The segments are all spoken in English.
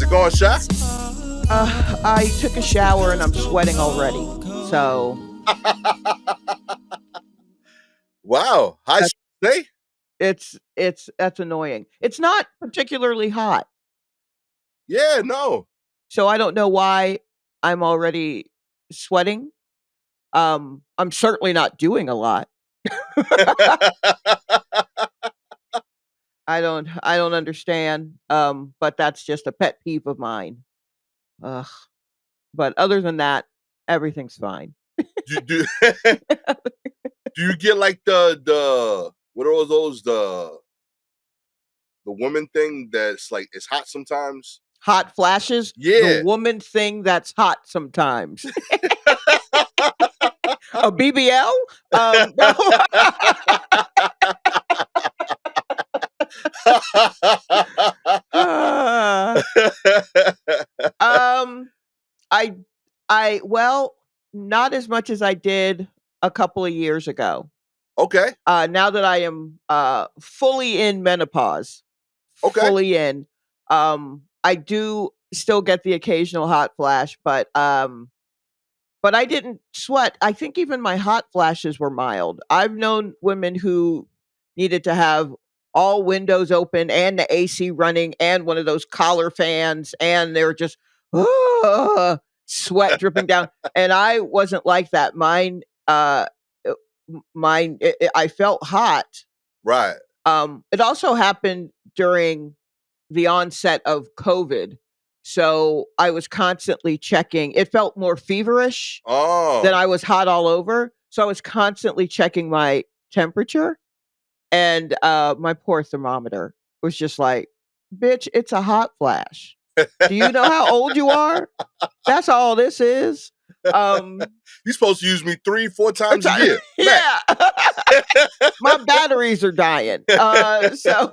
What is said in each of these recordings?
How's it going, Sha? I took a shower and I'm sweating already. So Wow. How's that's your day? that's annoying. It's not particularly hot, Yeah, no. so I don't know why I'm already sweating. I'm certainly not doing a lot. I don't understand. But that's just a pet peeve of mine. Ugh. But other than that, everything's fine. do do you get like the what are those the woman thing that's like it's hot sometimes? Hot flashes, the Yeah. woman thing that's hot sometimes. A BBL? No. Ah, um, I well, not as much as I did a couple of years ago. Okay. Now that I am fully in menopause, Okay. fully in, I do still get the occasional hot flash, but I didn't sweat. I think even my hot flashes were mild. I've known women who needed to have all windows open and the AC running and one of those collar fans, and they were just "Ah," sweat dripping down. And I wasn't like that. Uh, I felt hot. Right. It also happened during the onset of COVID. So I was constantly checking. It felt more feverish than Oh. I was hot all over. So I was constantly checking my temperature, and my poor thermometer was just like, "Bitch, it's a hot flash. Do you know how old you are? That's all this is." Um, You're supposed to use me 3-4 it's times a year. Max. yeah. My batteries are dying. So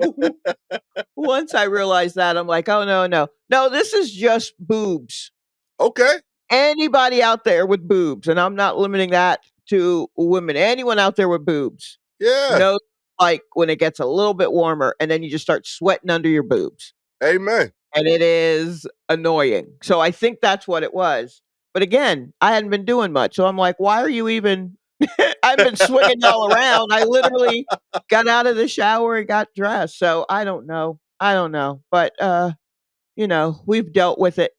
once I realized that, I'm like, "Oh, no, no. No, this is just boobs." Okay. Anybody out there with boobs, and I'm not limiting that to women, anyone out there with boobs Yeah. knows, like, when it gets a little bit warmer and then you just start sweating under your boobs, Amen. and it is annoying. So I think that's what it was. But again, I hadn't been doing much, so I'm like, "Why are you even" I've been swinging y'all around. I literally got out of the shower and got dressed, so I don't know. I don't know, but, we've dealt with it,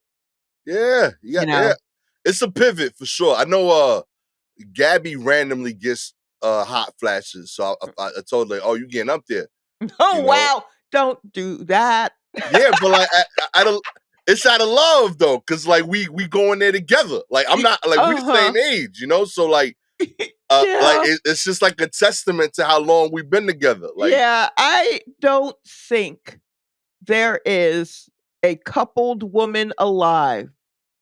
Yeah. you Yeah. know? It's a pivot for sure. I know Gabby randomly gets hot flashes. So I told her, "Oh, you getting up there?" Oh, You know? wow. Don't do that. Yeah, but like I don't. It's out of love though, because like we going there together. Like I'm not like we the Uh-huh. same age, you know. So like Yeah. it's just like a testament to how long we've been together. Like Yeah, I don't think there is a coupled woman alive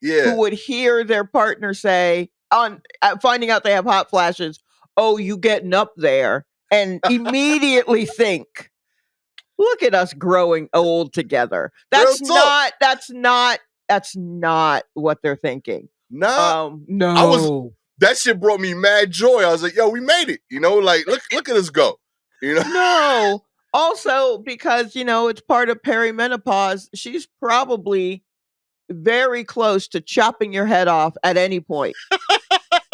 who yeah, would hear their partner say on finding out they have hot flashes, "Oh, you getting up there," and immediately think, "Look at us growing old together." real talk. That's not what they're thinking. Nah, I was No. that shit brought me mad joy. I was like, yo, we made it. You know, like look at us go. You know, No. Also, because, it's part of perimenopause, she's probably very close to chopping your head off at any point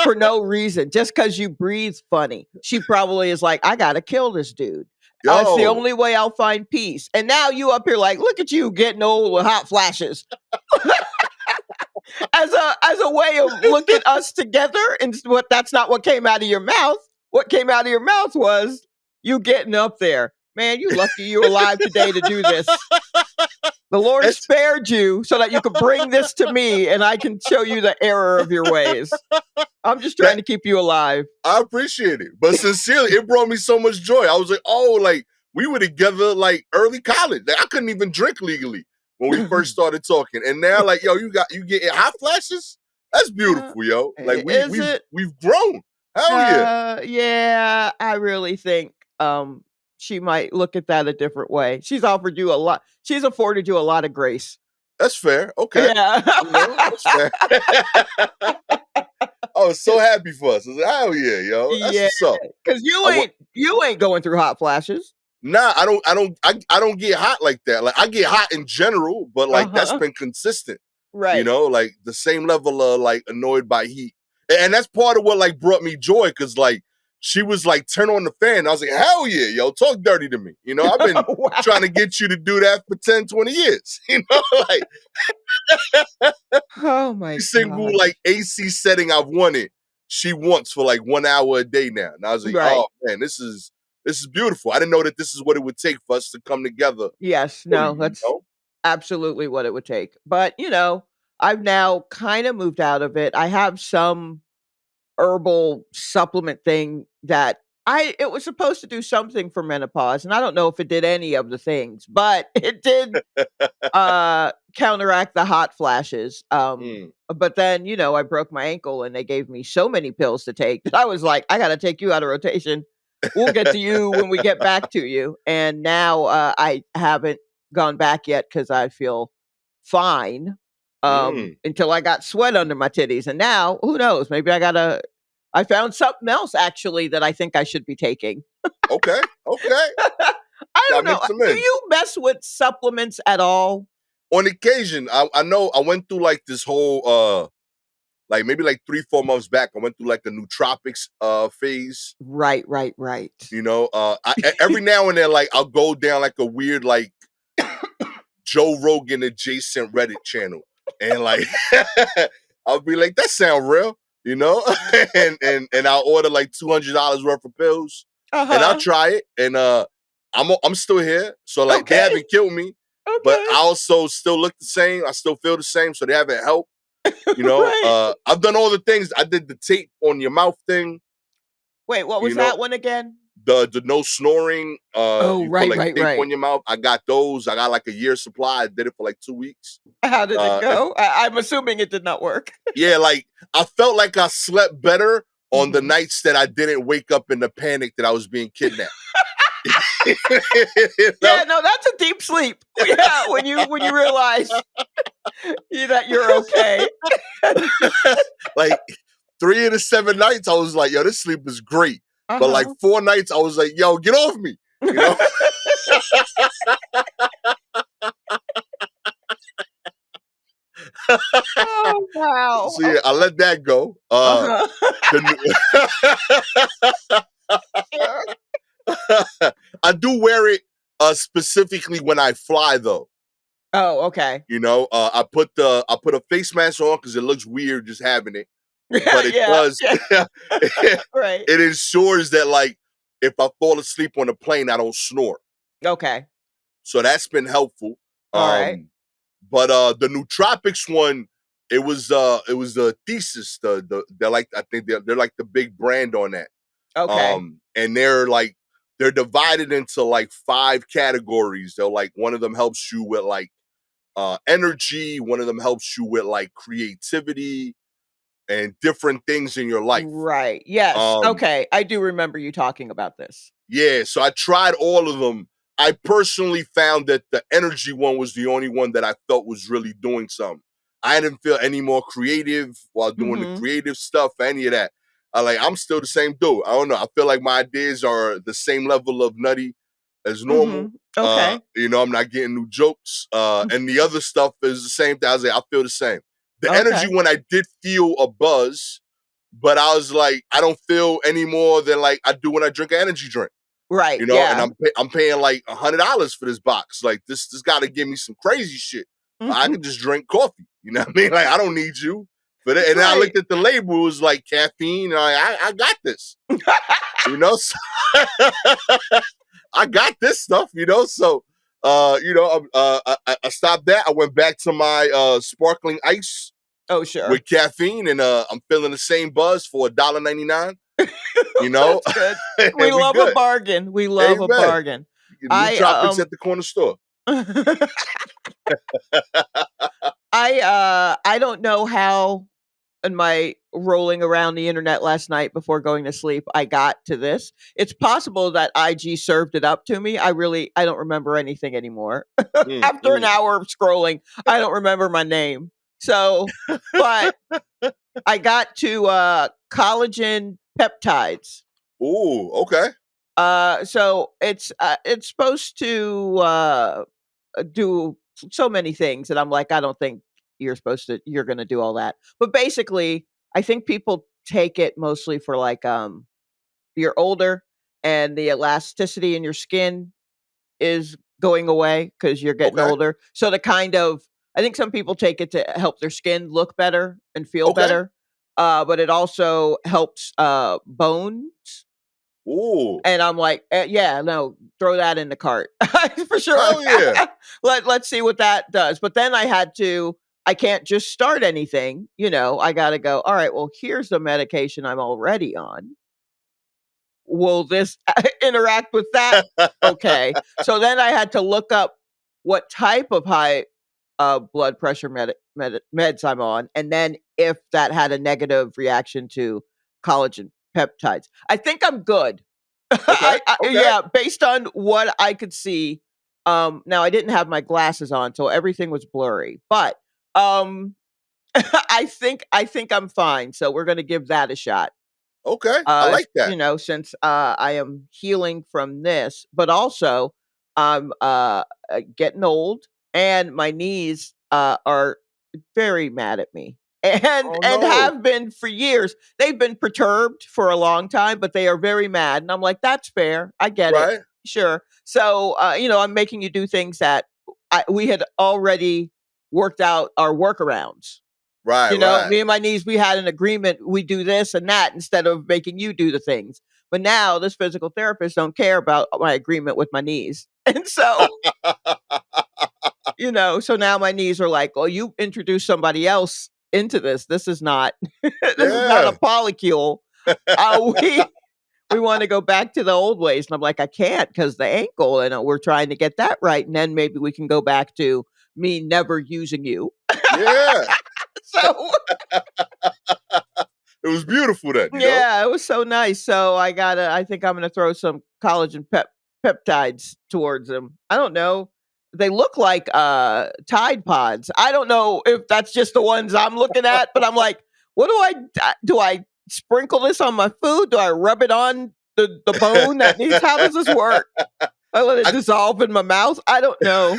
for no reason, just because you breathe funny. She probably is like, "I gotta kill this dude. It's the yo, only way I'll find peace." And now you up here like, "Look at you getting old with hot flashes." As a way of look at us together, and what that's not what came out of your mouth. What came out of your mouth was you getting up there. Man, you lucky you're alive today to do this. The Lord it's spared you so that you could bring this to me and I can show you the error of your ways. I'm just trying that to keep you alive. I appreciate it, but sincerely, it brought me so much joy. I was like, oh, like we were together like early college. Like, I couldn't even drink legally when we first started talking, and now like, yo, you get hot flashes. That's beautiful, yo. Like Is it? we've grown. Hell yeah. Yeah, I really think she might look at that a different way. She's offered you a lot. She's afforded you a lot of grace. That's fair. Okay. Yeah. You know, that's fair. I was so happy for us. I was like, hell yeah, yo. That's Yeah, what's up. because I wa- you ain't going through hot flashes. Nah, I don't get hot like that. Like I get hot in general, but like that's Uh-huh. been consistent. You Right. know, like the same level of like annoyed by heat. And that's part of what like brought me joy because like she was like, turn on the fan. I was like, hell yeah, yo, talk dirty to me. You know, I've been Wow. trying to get you to do that for 10, 20 years. You know, like Oh my every single like gosh. AC setting I've wanted, she wants for like 1 hour a day now. And I was like, oh Right. man, this is beautiful. I didn't know that this is what it would take for us to come together Yes, fully, no, you that's know? absolutely what it would take. But, I've now kind of moved out of it. I have some herbal supplement thing that I it was supposed to do something for menopause, and I don't know if it did any of the things, but it did counteract the hot flashes. Mm. But then, I broke my ankle and they gave me so many pills to take that I was like, I gotta take you out of rotation. We'll get to you when we get back to you. And now I haven't gone back yet because I feel fine. Mm. Until I got sweat under my titties. And now, who knows? Maybe I found something else actually that I think I should be taking. Okay. Okay. I don't Gotta know. mix them Do in. you mess with supplements at all? On occasion, I know I went through like this whole like maybe like 3, 4 months back, I went through like a nootropics phase. Right, right, right. You know, every now and then, like I'll go down like a weird like Joe Rogan adjacent Reddit channel, and like I'll be like, that sound real, you know, and I'll order like $200 worth of pills, and I'll Uh-huh. try it, and I'm still here, so like they Okay. haven't killed me, but Okay. I also still look the same, I still feel the same, so they haven't helped. You know, Right. I've done all the things. I did the tape on your mouth thing. Wait, what You was know, that one again? the no snoring. Oh, You put right, like right, tape right. on your mouth. I got those. I got like a year supply. I did it for like 2 weeks. How did it If go? I'm assuming it did not work. Yeah, like I felt like I slept better on the Mhm. nights that I didn't wake up in the panic that I was being kidnapped. You know, Yeah, no, that's a deep sleep. Yeah, when you realize that you're okay. like 3 of the 7 nights, I was like, yo, this sleep is great. But like Uh-huh. 4 nights, I was like, yo, get off me. You know. Oh, wow. So yeah, I let that go. Uh-huh. The Sure. I do wear it specifically when I fly though. Oh, okay. You know, I put a face mask on because it looks weird just having it, Yeah, but it yeah, does. yeah, it right. ensures that like if I fall asleep on the plane, I don't snore. Okay. So that's been helpful. Alright. But the nootropics one, it was the thesis. They're like I think they're like the big brand on that. Okay. And they're divided into like 5 categories. They're like one of them helps you with like energy, one of them helps you with like creativity and different things in your life. Right. Yes. Um Okay. I do remember you talking about this. yeah, so I tried all of them. I personally found that the energy one was the only one that I felt was really doing something. I didn't feel any more creative while doing the Mhm. creative stuff, any of that. I'm still the same dude. I don't know. I feel like my ideas are the same level of nutty as normal. Mhm. Okay. I'm not getting new jokes. And the other stuff is the same thing. I was like, I feel the same. The energy Okay. when I did feel a buzz, but I was like, I don't feel any more than like I do when I drink an energy drink. Right. You know, and Yeah. I'm paying like $100 for this box. Like this got to give me some crazy shit. I Mhm. can just drink coffee. You know what I mean? Like I don't need you. But and then I Right. looked at the label, it was like caffeine. And I got this. You know, so I got this stuff. You know, so I stopped that. I went back to my sparkling ice Oh, sure. with caffeine, and I'm feeling the same buzz for $1.99. You know, That's good. We and we love a good. bargain. We love a Amen. bargain. New I, tropics at the corner store. I don't know how in my rolling around the internet last night before going to sleep, I got to this. It's possible that IG served it up to me. I don't remember anything anymore. Mm, After an mm. hour of scrolling, I don't remember my name. So, but I got to collagen peptides. Ooh, okay. So it's supposed to do so many things, and I'm like, I don't think you're gonna do all that. But basically, I think people take it mostly for like you're older and the elasticity in your skin is going away because you're getting Okay. older. So the kind of I think some people take it to help their skin look better and feel Okay. better. But it also helps bones. Ooh. And I'm like, yeah, no, throw that in the cart for sure. Hell yeah. Let's see what that does. But then I can't just start anything, I got to go, all right, well, here's the medication I'm already on. Will this interact with that? Okay. So then I had to look up what type of high blood pressure meds I'm on, and then if that had a negative reaction to collagen peptides. I think I'm good. Okay. Okay. Yeah, based on what I could see. Now I didn't have my glasses on, so everything was blurry. But I think I'm fine. So we're gonna give that a shot. Okay. I like that. Since I am healing from this, but also I'm getting old and my knees are very mad at me. And Oh no. have been for years. They've been perturbed for a long time, but they are very mad. And I'm like, that's fair. I get it. Right. Sure. So I'm making you do things that we had already worked out our workarounds. Right. Right. Me and my niece, we had an agreement. We do this and that instead of making you do the things. But now this physical therapist don't care about my agreement with my knees. And so, so now my knees are like, well, you introduce somebody else into this. This is not this is not a Yeah. polycule. We want to go back to the old ways. And I'm like, I can't because the ankle, and we're trying to get that right. And then maybe we can go back to me never using you. Yeah. So It was beautiful then. yeah, it was so nice. So I think I'm gonna throw some collagen peptides towards them. I don't know. They look like Tide Pods. I don't know if that's just the ones I'm looking at, but I'm like, what do I sprinkle this on my food? Do I rub it on the bone that needs how does this work? I let it I, dissolve in my mouth. I don't know.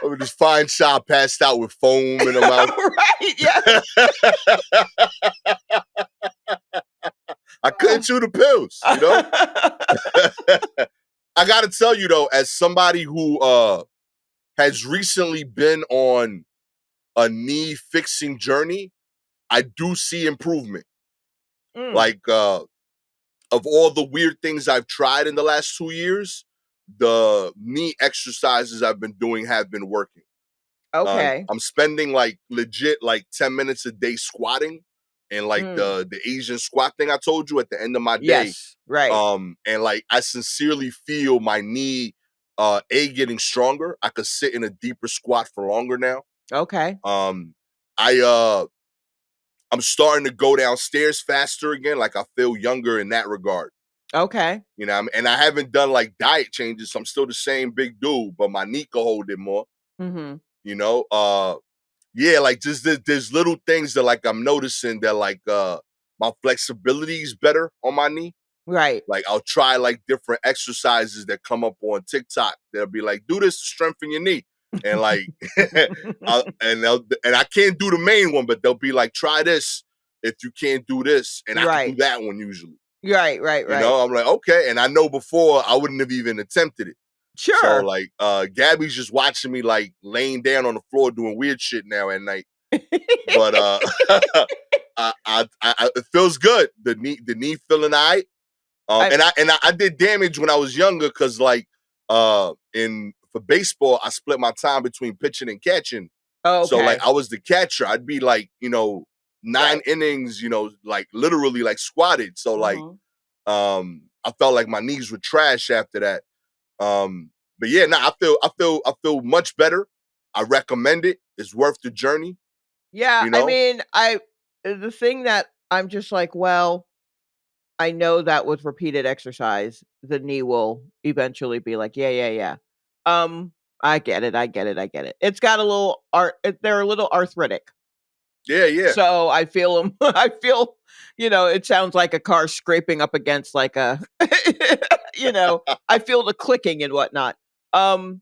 I would just find Shaw passed out with foam in her mouth. Right, yeah. I couldn't chew the pills. I gotta tell you though, as somebody who has recently been on a knee fixing journey, I do see improvement. Mm, Like of all the weird things I've tried in the last 2 years, the knee exercises I've been doing have been working. okay. I'm spending like legit like 10 minutes a day squatting and like Mm, the Asian squat thing I told you at the end of my day. yes, right. And like I sincerely feel my knee getting stronger. I could sit in a deeper squat for longer now. Okay. Um I I'm starting to go downstairs faster again. Like I feel younger in that regard. Okay. And I haven't done like diet changes. So I'm still the same big dude, but my knee can hold it more. Mhm. You know, yeah, like just there's little things that like I'm noticing that like my flexibility is better on my knee. Right. Like I'll try like different exercises that come up on TikTok. They'll be like, do this to strengthen your knee. And like and I can't do the main one, but they'll be like, try this if you can't do this. And I can do Right. that one usually. Right, right, right. I'm like, okay. And I know before I wouldn't have even attempted it. So Sure. like Gabby's just watching me like laying down on the floor doing weird shit now at night. But it feels good. The knee feeling all right. I And I did damage when I was younger because like in for baseball, I split my time between pitching and catching. oh, So like okay. I was the catcher. I'd be like, nine Right. innings, like literally like squatted. So like Mhm. I felt like my knees were trash after that. But yeah, I feel much better. I recommend it. It's worth the journey, Yeah, you I know? mean, the thing that I'm just like, well, I know that with repeated exercise, the knee will eventually be like, yeah, yeah, yeah. I get it. I get it. I get it. It's got a little they're a little arthritic. Yeah, yeah. So I feel them. I feel, it sounds like a car scraping up against like a, I feel the clicking and whatnot. Um,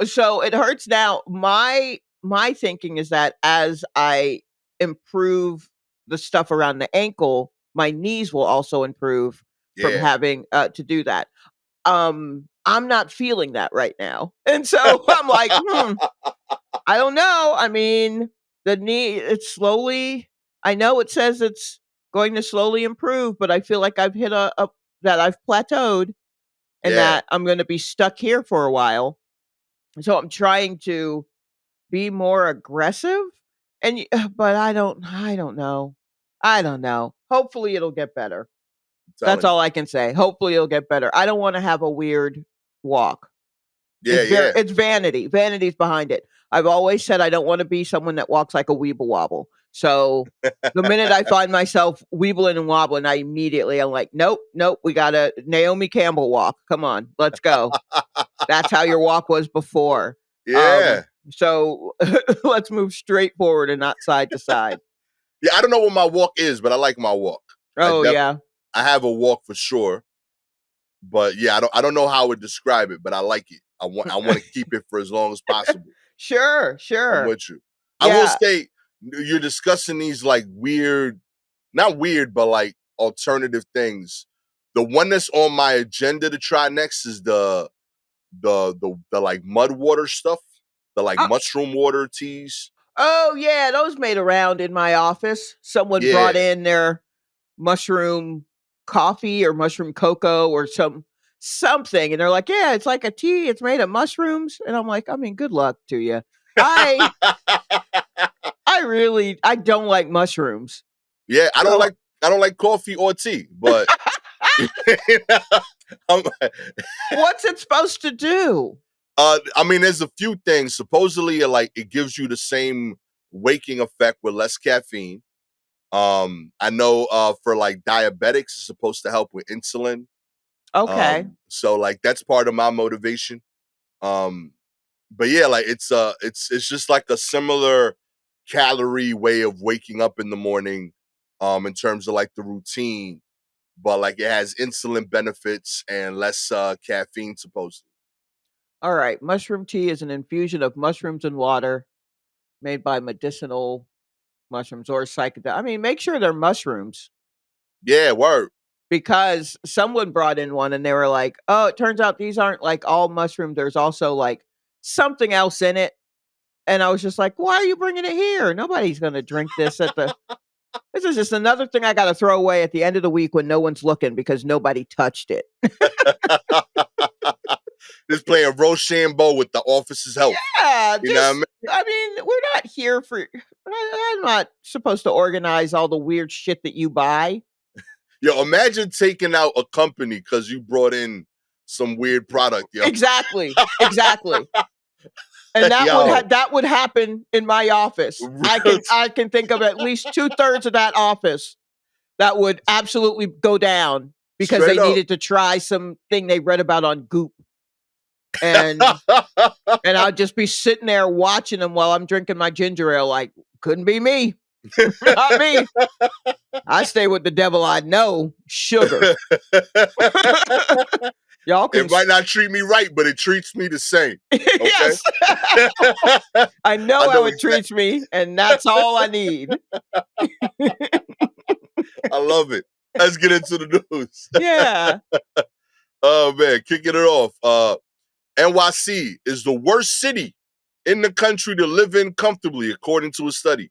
so it hurts now. My thinking is that as I improve the stuff around the ankle, my knees will also improve from Yeah. having to do that. I'm not feeling that right now. And so I'm like, I don't know. I mean, the knee, it's slowly, I know it says it's going to slowly improve, but I feel like I've hit that I've plateaued and Yeah. that I'm going to be stuck here for a while. So I'm trying to be more aggressive but I don't know. I don't know. Hopefully it'll get better. I'm That's telling you. all I can say. Hopefully it'll get better. I don't want to have a weird walk. Yeah, yeah. It's vanity. Vanity's behind it. I've always said I don't want to be someone that walks like a weeble wobble. So the minute I find myself weebling and wobbling, I'm like, nope, nope. We got a Naomi Campbell walk. Come on, let's go. That's how your walk was before. Yeah. So let's move straight forward and not side to side. Yeah, I don't know what my walk is, but I like my walk. Oh yeah. I have a walk for sure. But yeah, I don't know how I would describe it, but I like it. I want to keep it for as long as possible. Sure, I'm sure. with you. I will Yeah. say you're discussing these like weird, not weird, but like alternative things. The one that's on my agenda to try next is the like mud water stuff, the like Oh, mushroom water teas. oh yeah, those made around in my office. Someone Yeah, brought in their mushroom coffee or mushroom cocoa or something and they're like, "Yeah, it's like a tea, it's made of mushrooms." And I'm like, "I mean, good luck to you." I I don't like mushrooms. yeah. I don't So like I don't like coffee or tea, but I'm, what's it supposed to do? I mean, there's a few things. Supposedly, like it gives you the same waking effect with less caffeine. I know for like diabetics, it's supposed to help with insulin. Okay. So like that's part of my motivation. Um, but yeah, like it's just like a similar calorie way of waking up in the morning, in terms of like the routine, but like it has insulin benefits and less caffeine supposedly. All right. Mushroom tea is an infusion of mushrooms and water made by medicinal mushrooms or psychedelic. I mean, make sure they're mushrooms Yeah, word. because someone brought in one and they were like, "Oh, it turns out these aren't like all mushroom. There's also like something else in it." And I was just like, "Why are you bringing it here? Nobody's going to drink this at the This is just another thing I got to throw away at the end of the week when no one's looking because nobody touched it." Just playing Rochambeau with the office's help. Yeah, You know what I mean? I mean, we're not here for I'm not supposed to organize all the weird shit that you buy. Yo, imagine taking out a company because you brought in some weird product, yo. Exactly. Exactly. And Yo, that would happen in my office. I real can I can think of at least 2/3 of that office that would absolutely go down because straight they up. needed to try something they read about on Goop. And I'd just be sitting there watching them while I'm drinking my ginger ale like, couldn't be me. Not me. I stay with the devil I know, sugar. Y'all can It might not treat me right, but it treats me the same. Okay. yes. I I know know how it exactly. treats me, and that's all I need. I love it. Let's get into the news. Yeah. Oh man, kicking it off. NYC is the worst city in the country to live in comfortably, according to a study.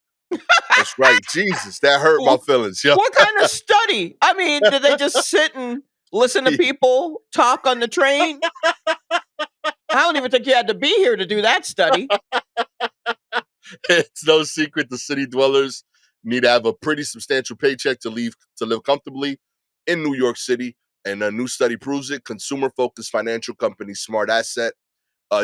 That's right. Jesus, that hurt my Wh- feelings. Yo. What kind of study? I mean, did they just sit and listen to people talk on the train? I don't even think you had to be here to do that study. It's no secret the city dwellers need to have a pretty substantial paycheck to live comfortably in New York City. And a new study proves it. Consumer-focused financial company Smart Asset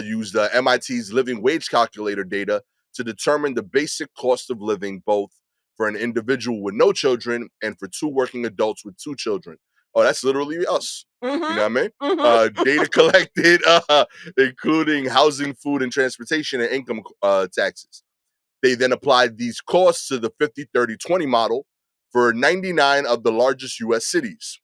used MIT's living wage calculator data to determine the basic cost of living, both for an individual with no children and for two working adults with two children. Oh, that's literally us. You know Mhm. what I mean? Mhm. Data collected, including housing, food, and transportation, and income taxes. They then applied these costs to the 50-30-20 model for 99 of the largest US cities.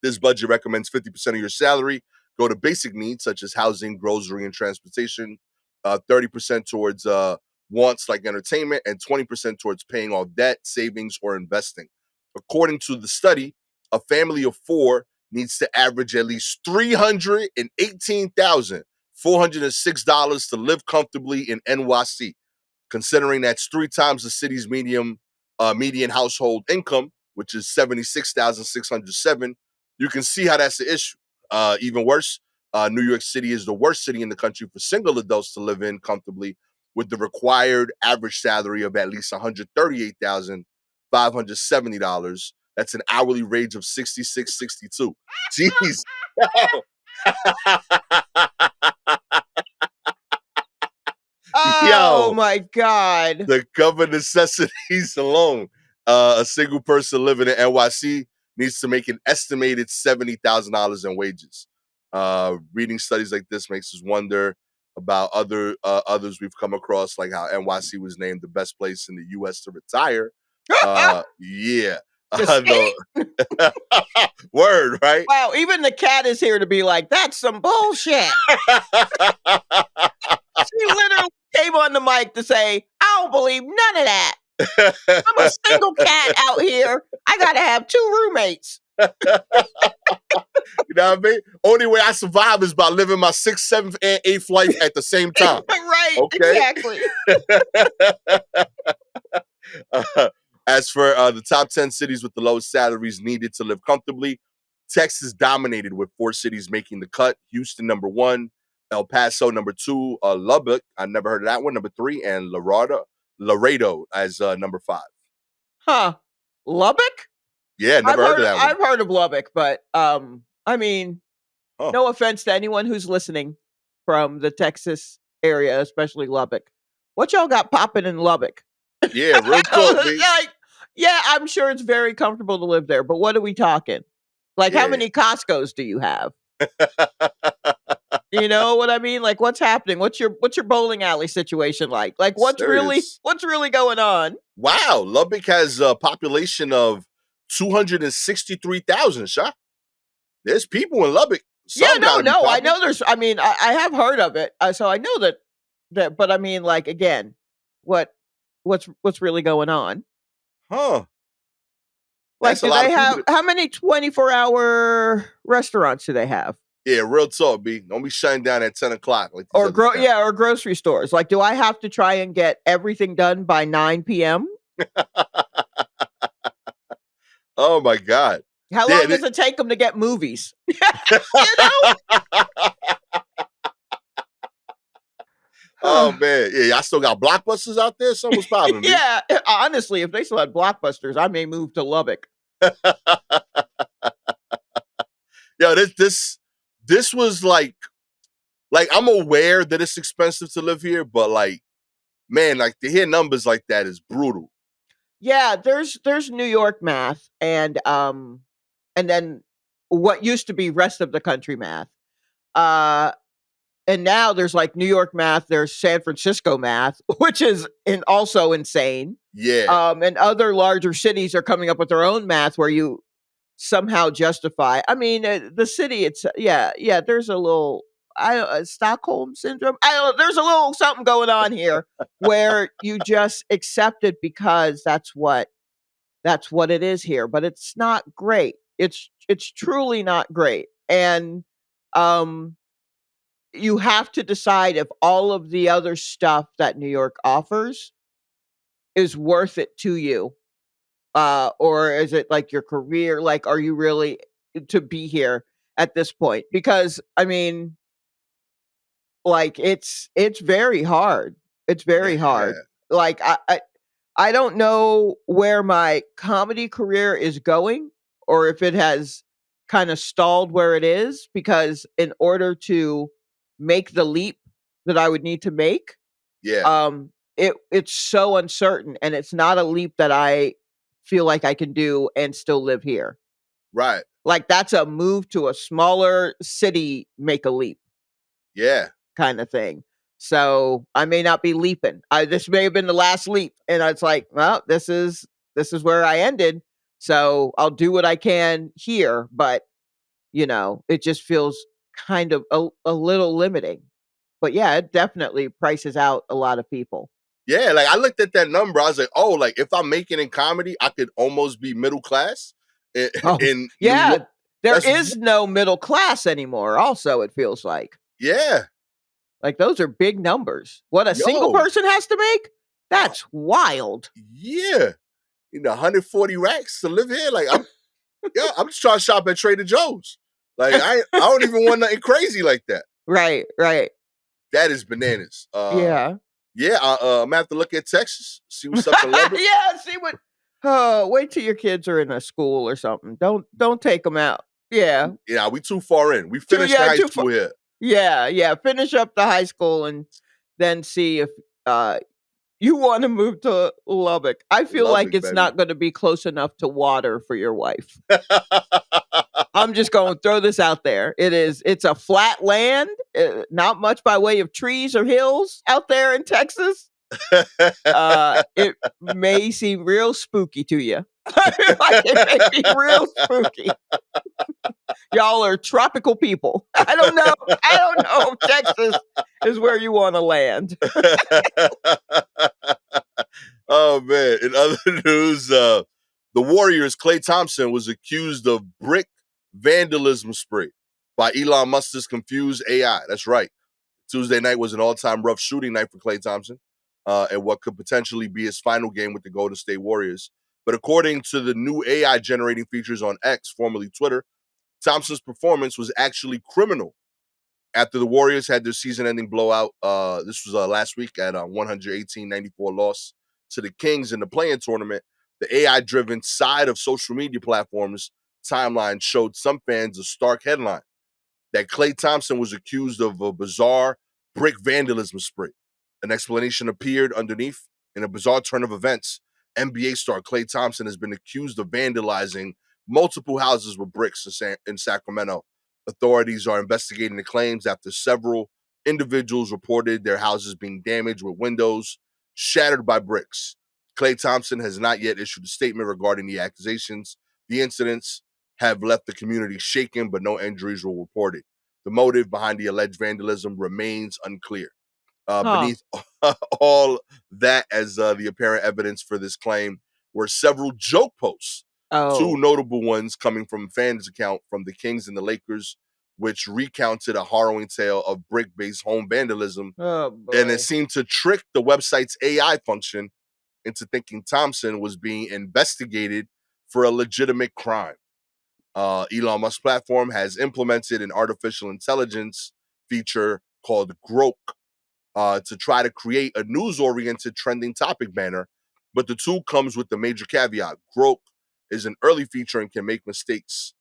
This budget recommends 50% of your salary go to basic needs such as housing, grocery, and transportation, 30% towards wants like entertainment, and 20% towards paying off debt, savings, or investing. According to the study, a family of four needs to average at least $318,406 to live comfortably in NYC. Considering that's 3 times the city's median household income, which is 76,607, you can see how that's an issue. Even worse, New York City is the worst city in the country for single adults to live in comfortably, with the required average salary of at least $138,570. That's an hourly wage of $66.62. Jeez. Oh Yo, my God. the cover necessities alone. A single person living in NYC needs to make an estimated $70,000 in wages. Reading studies like this makes us wonder about others we've come across, like how NYC was named the best place in the U.S. to retire. Yeah, The no. state? Word, right? Wow, even the cat is here to be like, that's some bullshit. She literally came on the mic to say, I don't believe none of that. I'm a single cat out here. I gotta have 2 roommates. You know what I mean? Only way I survive is by living my 6th, 7th, and 8th life at the same time. Right, Okay. exactly. As for the top 10 cities with the lowest salaries needed to live comfortably, Texas dominated with 4 cities making the cut. Houston, number 1. El Paso, number 2. Lubbock, I never heard of that one, number 3. And Laredo as number 5. Huh. Lubbock? Yeah, never heard of that one. I've heard of Lubbock, but I mean, Huh. no offense to anyone who's listening from the Texas area, especially Lubbock. What y'all got popping in Lubbock? Yeah, real talk, baby. Like, yeah, I'm sure it's very comfortable to live there, but what are we talking? Like, how Yeah. many Costco's do you have? You know what I mean? Like, what's happening? What's your bowling alley situation like? Like, what's really going on? Wow, Lubbock has a population of 263,000, Sha. There's people in Lubbock. Yeah, Some gotta be no, I popping. know there's. I mean, I have heard of it, so I know that. But I mean, like, again, what's really going on? Huh. Like, That's a do lot they of people. have how many 24-hour restaurants do they have? Yeah, real talk, B. Don't be shutting down at 10 o'clock. Like these Or other towns. or grocery stores. Like, do I have to try and get everything done by 9 p.m.? Oh my God. How long does it take them to get movies? You know? Oh man, yeah, I still got Blockbusters out there. Someone's popping. Yeah, honestly, if they still had Blockbusters, I may move to Lubbock. Yeah, this was like I'm aware that it's expensive to live here, but like, man, like to hear numbers like that is brutal. Yeah, there's New York math and then what used to be rest of the country math. And now there's like New York math, there's San Francisco math, which is also insane. Yeah. And other larger cities are coming up with their own math where you somehow justify. I mean, the city, it's yeah. There's a little Stockholm syndrome. I don't know. There's a little something going on here where you just accept it because that's what it is here. But it's not great. It's truly not great. And you have to decide if all of the other stuff that New York offers is worth it to you. Or is it like your career? Like, are you really to be here at this point? Because I mean, like it's very hard. It's very hard. Like I don't know where my comedy career is going or if it has kind of stalled where it is because in order to make the leap that I would need to make, it's so uncertain and it's not a leap that I feel like I can do and still live here. Right. Like that's a move to a smaller city, make a leap. Yeah. Kind of thing. So I may not be leaping. This may have been the last leap, and it's like, well, this is where I ended. So I'll do what I can here, but it just feels kind of a little limiting. But yeah, it definitely prices out a lot of people. Yeah, like I looked at that number, I was like, oh, like if I'm making in comedy, I could almost be middle class in, Oh, in New York. yeah. There That's is no middle class anymore, also, it feels like. yeah, Like, those are big numbers. What a single yo, person has to make? uh, That's wild. yeah, 140 racks to live here. Like I'm just trying to shop at Trader Joe's. Like I don't even want nothing crazy like that. Right, right. That is bananas. Yeah. Yeah, I'm gonna have to look at Texas, see what's up in Lubbock. Yeah, see what oh, wait till your kids are in a school or something. Don't take them out. Yeah. Yeah, we too far in. We Too finished yeah, high too far. school here. Yeah, yeah. Finish up the high school and then see if you want to move to Lubbock. I feel like Lubbock, it's baby. not going to be close enough to water for your wife. I'm just going to throw this out there. It's a flat land, not much by way of trees or hills out there in Texas. It may seem real spooky to you. Like it may be real spooky. Y'all are tropical people. I don't know. I don't know if Texas is where you want to land. Oh man! In other news, the Warriors' Klay Thompson was accused of brick vandalism spree by Elon Musk's confused AI. That's right. Tuesday night was an all-time rough shooting night for Klay Thompson, and what could potentially be his final game with the Golden State Warriors. But according to the new AI generating features on X, formerly Twitter, Thompson's performance was actually criminal. After the Warriors had their season-ending blowout, this was last week at a 118-94 loss to the Kings in the play-in tournament, the AI-driven side of social media platforms timeline showed some fans a stark headline that Klay Thompson was accused of a bizarre brick vandalism spree. An explanation appeared underneath. In a bizarre turn of events, NBA star Klay Thompson has been accused of vandalizing multiple houses with bricks in Sacramento. Authorities are investigating the claims after several individuals reported their houses being damaged with windows shattered by bricks. Klay Thompson has not yet issued a statement regarding the accusations. The incidents have left the community shaken, but no injuries were reported. The motive behind the alleged vandalism remains unclear. Huh. Beneath all that, as the apparent evidence for this claim, were several joke posts. Two Oh. notable ones coming from fans' account from the Kings and the Lakers, which recounted a harrowing tale of brick-based home vandalism, Oh and it boy. seemed to trick the website's AI function into thinking Thompson was being investigated for a legitimate crime. Elon Musk's platform has implemented an artificial intelligence feature called Grok to try to create a news-oriented trending topic banner, but the tool comes with the major caveat: Grok is an early feature and can make mistakes,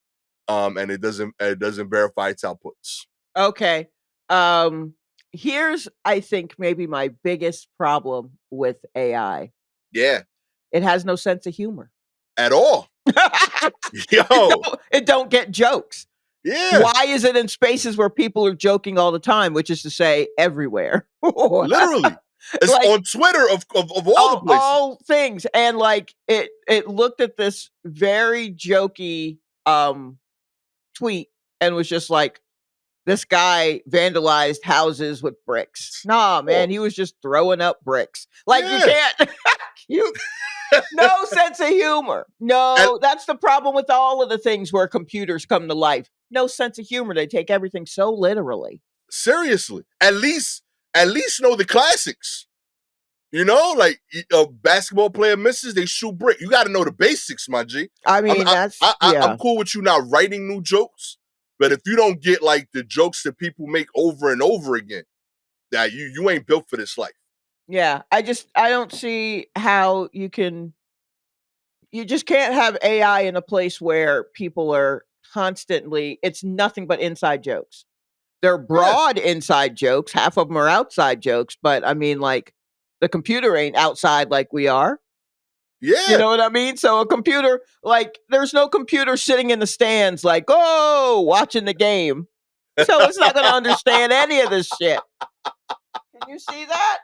and it doesn't verify its outputs. Okay. Um Here's I think maybe my biggest problem with AI. Yeah, It has no sense of humor. at all. Yo, It don't get jokes. yeah, Why is it in spaces where people are joking all the time, which is to say everywhere? literally. It's Like on Twitter of all the places. all things, and like it looked at this very jokey tweet and was just like, this guy vandalized houses with bricks. Nah, man, Oh, he was just throwing up bricks. Like you yeah. can't you no sense of humor. And No, that's the problem with all of the things where computers come to life. No sense of humor. They take everything so literally. seriously, at least know the classics. Like a basketball player misses, they shoot brick. You got to know the basics, my G. I I'm mean, I, that's I, I- I'm yeah. cool with you not writing new jokes, but if you don't get like the jokes that people make over and over again, that you ain't built for this life. Yeah. I don't see how you just can't have AI in a place where people are constantly it's nothing but inside jokes. They're Yeah, broad inside jokes, half of them are outside jokes, but I mean like the computer ain't outside like we are. You yeah. know what I mean? So a computer, like, there's no computer sitting in the stands, like, oh, watching the game. So it's not going to understand any of this shit. Can you see that?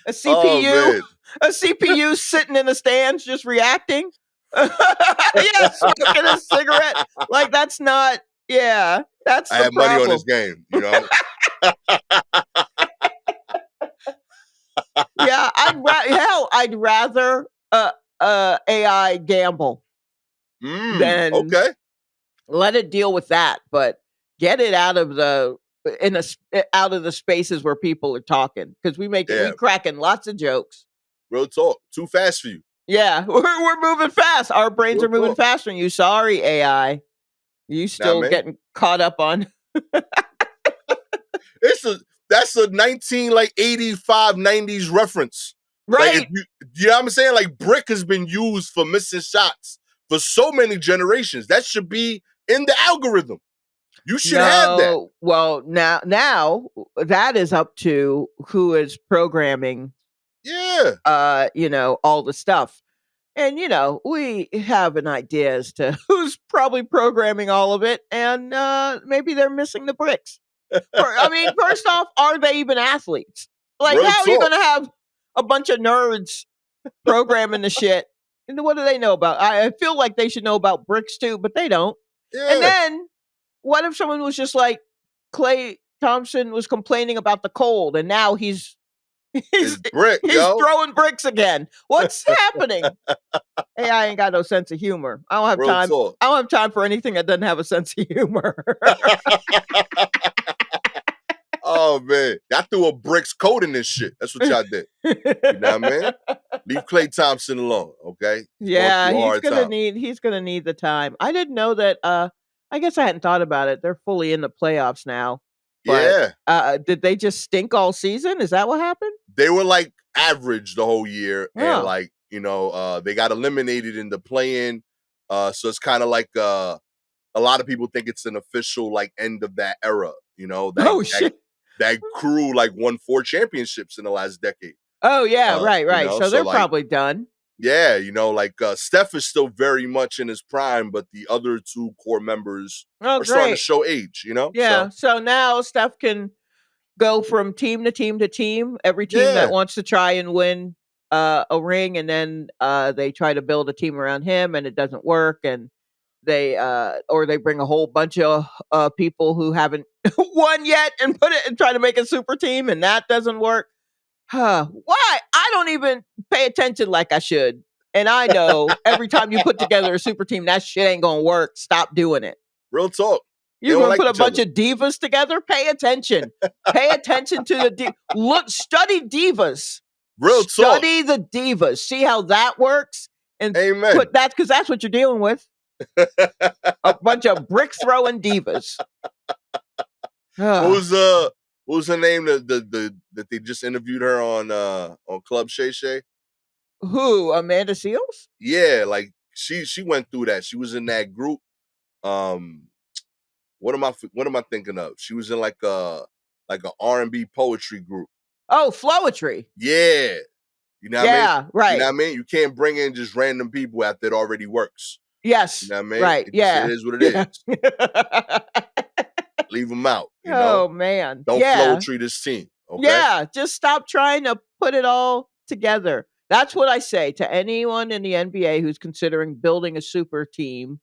A Oh CPU, man, a CPU sitting in the stands just reacting. Yeah, smoking a cigarette. Like that's not. Yeah, that's I the had money on this problem. game. You know. Yeah, I'd rather AI gamble than Okay. let it deal with that, but get it out of the out of the spaces where people are talking because we Yeah. cracking lots of jokes. Real talk. Too fast for you. Yeah, we're moving fast. Our brains Real are moving talk. faster than you. Sorry, AI. You Nah, still man. getting caught up on It's a that's a 85, 90s reference. Like if right? you know what I'm saying? Like brick has been used for missing shots for so many generations. That should be in the algorithm. You should have that. No, well now that is up to who is programming. Yeah. All the stuff. And we have an idea as to who's probably programming all of it, and maybe they're missing the bricks. I mean, first off, are they even athletes? Like, Real how are you talk. going to have a bunch of nerds programming the shit? And what do they know about? I feel like they should know about bricks too, but they don't. And Yeah. then, what if someone was just like Clay Thompson was complaining about the cold, and now he's It's he's brick, he's yo. throwing bricks again? What's happening? Hey, I ain't got no sense of humor. I don't have Real time. talk. I don't have time for anything that doesn't have a sense of humor. Oh man. Y'all threw a bricks code in this shit. That's what y'all did. You know what I mean? Leave Clay Thompson alone, okay? He's going Yeah, through a hard time. he's gonna need the time. I didn't know that I guess I hadn't thought about it. They're fully in the playoffs now. But Yeah. did they just stink all season? Is that what happened? They were like average the whole year, and Oh. they got eliminated in the play-in. So it's kind of like a lot of people think it's an official like end of that era. You know, that Oh that shit. that crew like won 4 championships in the last decade. Oh yeah, right. So So they're like probably done. yeah, Steph is still very much in his prime, but the other two core members Oh are starting to great. show age. Yeah. So now Steph can go from team to team to team. Every team that Yeah, wants to try and win a ring, and then they try to build a team around him, and it doesn't work. And they bring a whole bunch of people who haven't won yet and put it and try to make a super team, and that doesn't work. Huh? Why? I don't even pay attention like I should. And I know every time you put together a super team, that shit ain't gonna work. Stop doing it. real talk. They You're don't going to like put a each bunch other. of divas together? Pay attention. Pay attention to look, study divas. Real talk. Study the divas. See how that works? And Amen. put that, because that's what you're dealing with. A bunch of brick throwing divas. What was her name that they just interviewed her on Club Shay Shay? Who? Amanda Seals? Yeah, like she went through that. She was in that group. Um, what am I thinking of? She was in like a R&B poetry group. Oh, Flowetry. Yeah. You know what I mean? Yeah, You know right. what I mean? You can't bring in just random people after it already works. You Yes, know what I mean? right. It Yeah. is what it Yeah. is. Leave them out, Oh, man. Don't flow Yeah. treat this team, okay? Yeah, just stop trying to put it all together. That's what I say to anyone in the NBA who's considering building a super team.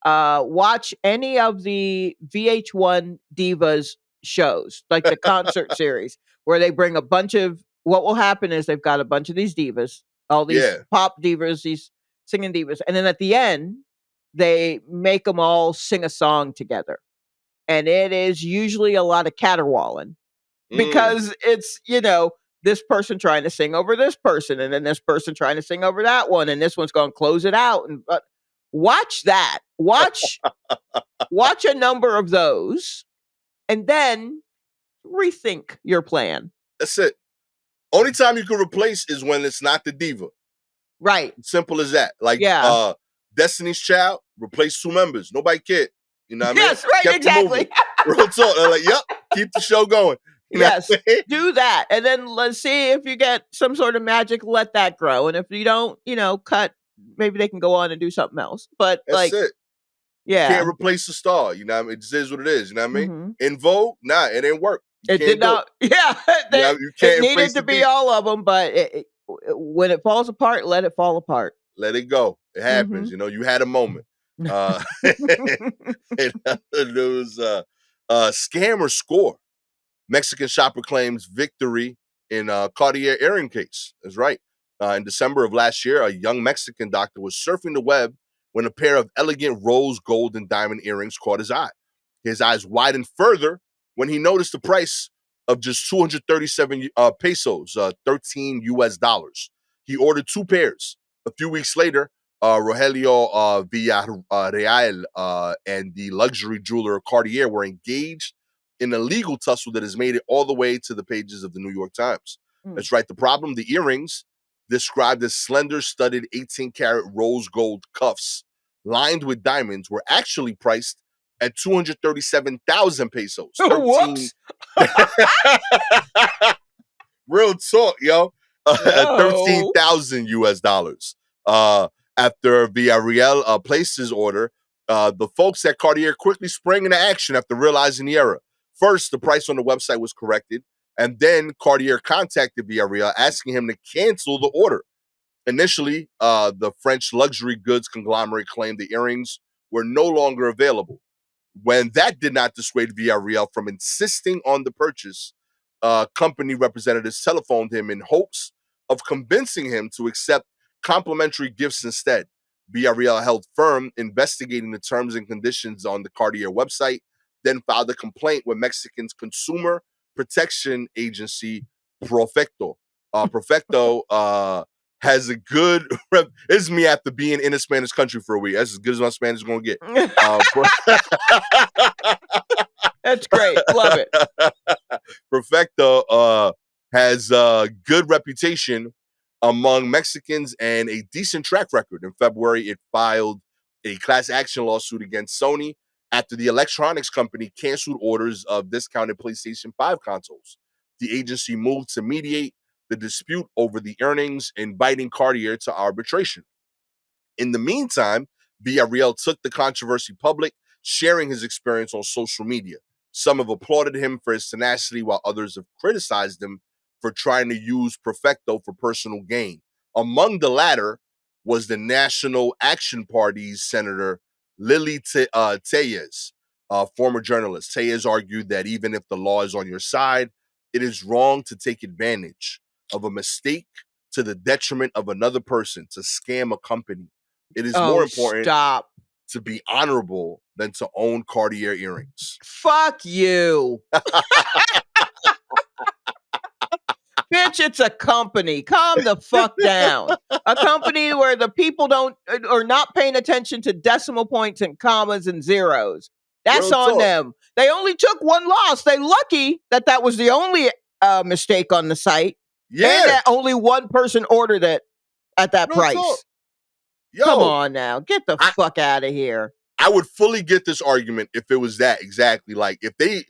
Watch any of the VH1 Divas shows, like the concert series, where they bring a bunch of. What will happen is they've got a bunch of these divas, all these Yeah. pop divas, these singing divas, and then at the end, they make them all sing a song together. And it is usually a lot of caterwauling Mm. because it's this person trying to sing over this person, and then this person trying to sing over that one, and this one's going to close it out. And watch that. Watch a number of those, and then rethink your plan. That's it. Only time you can replace is when it's not the diva. Right. Simple as that. Like Yeah. Destiny's Child, replace 2 members. Nobody cared. You know what I mean? Yes, right, Kept it exactly. moving. Real talk. They're like, yep, keep the show going. You know Yes. what I mean? Do that. And then let's see if you get some sort of magic, let that grow. And if you don't, cut, maybe they can go on and do something else. But That's it. yeah. Can't replace the star. You know what I mean? It just is what it is. You know what I mean? Mhm. In Vogue, nah, it ain't work. You It did can't do it. not. Yeah, Yeah, you it can't needed face to the be deep. all of them, but when it falls apart, let it fall apart. Let it go. It happens. Mhm. You know, you had a moment. In other news, scam or score. Mexican shopper claims victory in Cartier earring case. That's right. In December of last year, a young Mexican doctor was surfing the web when a pair of elegant rose gold and diamond earrings caught his eye. His eyes widened further when he noticed the price of just 237 pesos, 13 US dollars. He ordered two pairs. A few weeks later, Rogelio Villarreal and the luxury jeweler Cartier were engaged in a legal tussle that has made it all the way to the pages of the New York Times. Mm. That's right. The problem, the earrings, described as slender, studded 18 karat rose gold cuffs lined with diamonds, were actually priced at 237,000 pesos. 13. Whoops. Real talk, yo. No. 13,000 US dollars. After Villarreal placed his order, the folks at Cartier quickly sprang into action after realizing the error. First, the price on the website was corrected, and then Cartier contacted Villarreal asking him to cancel the order. Initially, the French luxury goods conglomerate claimed the earrings were no longer available. When that did not dissuade Villarreal from insisting on the purchase, company representatives telephoned him in hopes of convincing him to accept complimentary gifts instead. Villarreal held firm, investigating the terms and conditions on the Cartier website, then filed a complaint with Mexican's consumer protection agency, Profecto. Profecto has a good rep. It's me after being in a Spanish country for a week. That's as good as my Spanish is going to get. That's great. Love it. Perfecto has a good reputation among Mexicans and a decent track record. In February, it filed a class action lawsuit against Sony after the electronics company canceled orders of discounted PlayStation 5 consoles. The agency moved to mediate the dispute over the earnings, inviting Cartier to arbitration. In the meantime, Villarreal took the controversy public, sharing his experience on social media. Some have applauded him for his tenacity, while others have criticized him for trying to use Perfecto for personal gain. Among the latter was the National Action Party's Senator Lily Tellez, a former journalist. Tellez argued that even if the law is on your side, it is wrong to take advantage of a mistake to the detriment of another person, to scam a company. It is more Oh, important stop. to be honorable than to own Cartier earrings. Fuck you. Bitch, it's a company. Calm the fuck down. A company where the people don't are not paying attention to decimal points and commas and zeros. That's Real on talk. them. They only took one loss. They lucky that that was the only mistake on the site, and Yeah, that only one person ordered it at that real talk. price. Come Yo, on now, get the I, fuck out of here. I would fully get this argument if it was that exactly. Like if they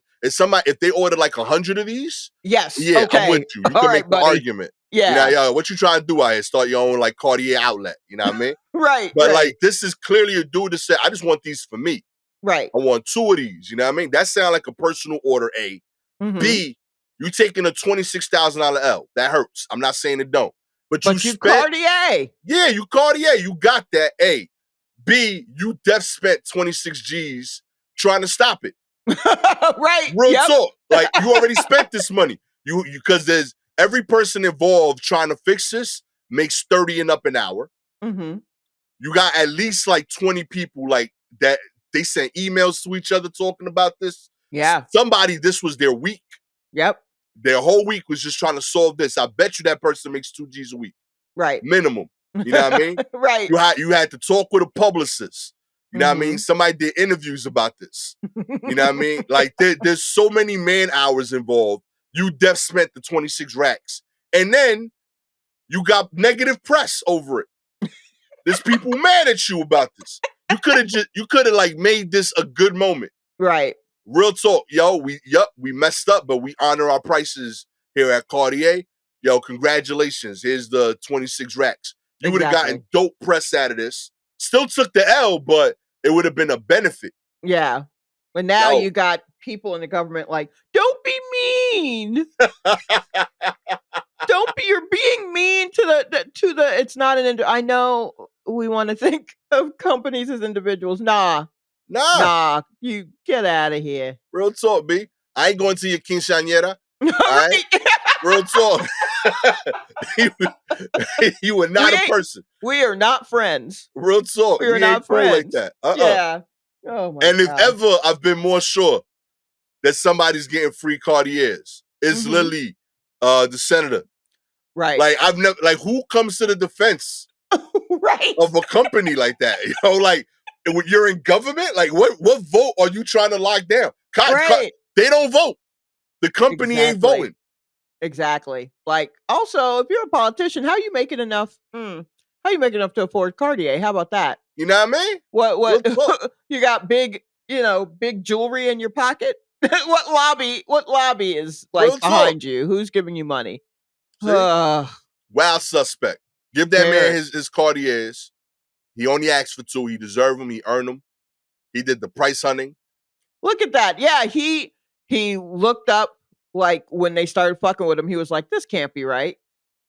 ordered like 100 of these, Yes. yeah, I'm with Okay. you. You All can make right, the buddy. argument. You know, Yeah. yo, what you trying to do out here? Start your own like Cartier outlet. You know what I mean? Right. But Right. like this is clearly a dude that said, I just want these for me. Right. I want two of these. You know what I mean? That sounds like a personal order, A. Mm-hmm. B, you taking a $26,000 L. That hurts. I'm not saying it don't. But you But you spent, Cartier. yeah, you Cartier, you got that, A. B, you def spent 26 G's trying to stop it. Right. Real Yep. talk. Like you already spent this money. You because there's every person involved trying to fix this makes 30 and up an hour. Mm-hmm. You got at least like 20 people like that. They sent emails to each other talking about this. Yeah. Somebody, this was their week. Yep. Their whole week was just trying to solve this. I bet you that person makes 2 G's a week. Right. Minimum. You know what I mean? Right. You had to talk with a publicist. You know what I mean? Mm-hmm. Somebody did interviews about this. You know what I mean? Like there's so many man hours involved. You def spent the 26 racks. And then you got negative press over it. There's people mad at you about this. You could have like made this a good moment. Right. Real talk, yo. We messed up, but we honor our prices here at Cartier. Yo, congratulations. Here's the 26 racks. You would have Exactly. gotten dope press out of this. Still took the L, but it would have been a benefit. Yeah. But now Yo, you got people in the government like, don't be mean. Don't be. You're being mean to the. It's not an. I know we want to think of companies as individuals. Nah. You get out of here. Real talk, B. I ain't going to your quinceañera. All right? Real talk. You are not a person. We are not friends. Real talk. We are not ain't cool friends. like that. Yeah. Oh my and God. if ever I've been more sure that somebody's getting free Cartiers, it's literally the senator. Right. Like I've never like who comes to the defense right of a company like that? You know, like when you're in government, like what vote are you trying to lock down? Right. They don't vote. The company ain't voting. Exactly. Like, also, if you're a politician, how you making enough? How you making enough to afford Cartier? How about that? You know what I mean? What? You got big jewelry in your pocket? What lobby is like behind you? Who's giving you money? Wild suspect. Give that man his Cartiers. He only asked for 2. He deserved them. He earned them. He did the price hunting. Look at that. Yeah, he looked up, like, when they started fucking with him, he was like, this can't be right.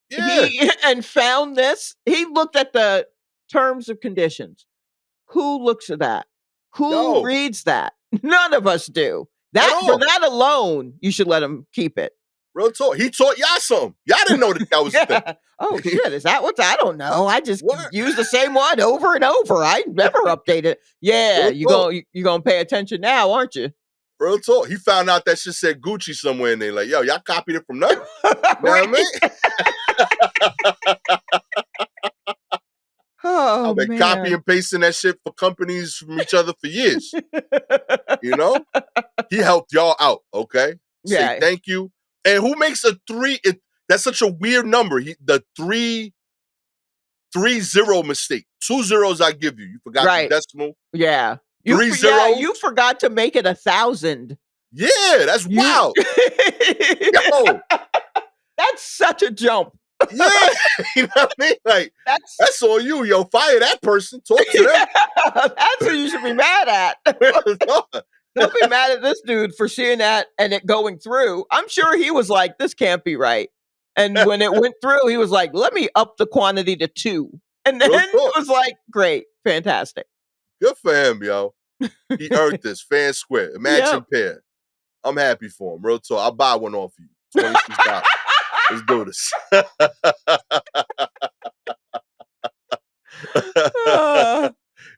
Yeah. And found this. He looked at the terms of conditions. Who looks at that? Who reads that? None of us do. For that alone, you should let him keep it. Real talk. He taught y'all something. Y'all didn't know that was the thing. Oh shit, is that I don't know. I just use the same one over and over. I never update it. Yeah, you gonna pay attention now, aren't you? Real talk. He found out that shit said Gucci somewhere and they like, yo, y'all copied it from nothing. You know what I mean? Oh, I've been copy and pasting that shit for companies from each other for years. You know? He helped y'all out, okay? Say thank you. And who makes a 3? That's such a weird number. The 3-0 mistake. 2 zeros I give you. You forgot the decimal. Yeah. 3 zeros. You forgot to make it 1,000. Yeah, that's wild. Yo. That's such a jump. Yeah, you know what I mean? Like that's on you, yo. Fire that person. Talk to them. That's who you should be mad at. Don't be mad at this dude for seeing that and it going through. I'm sure he was like, this can't be right. And when it went through, he was like, let me up the quantity to 2. And then it was like, great, fantastic. Good for him, yo. He earned this. Fan square. Imagine pair. I'm happy for him. Real talk. I'll buy one off you. $26. Let's do this.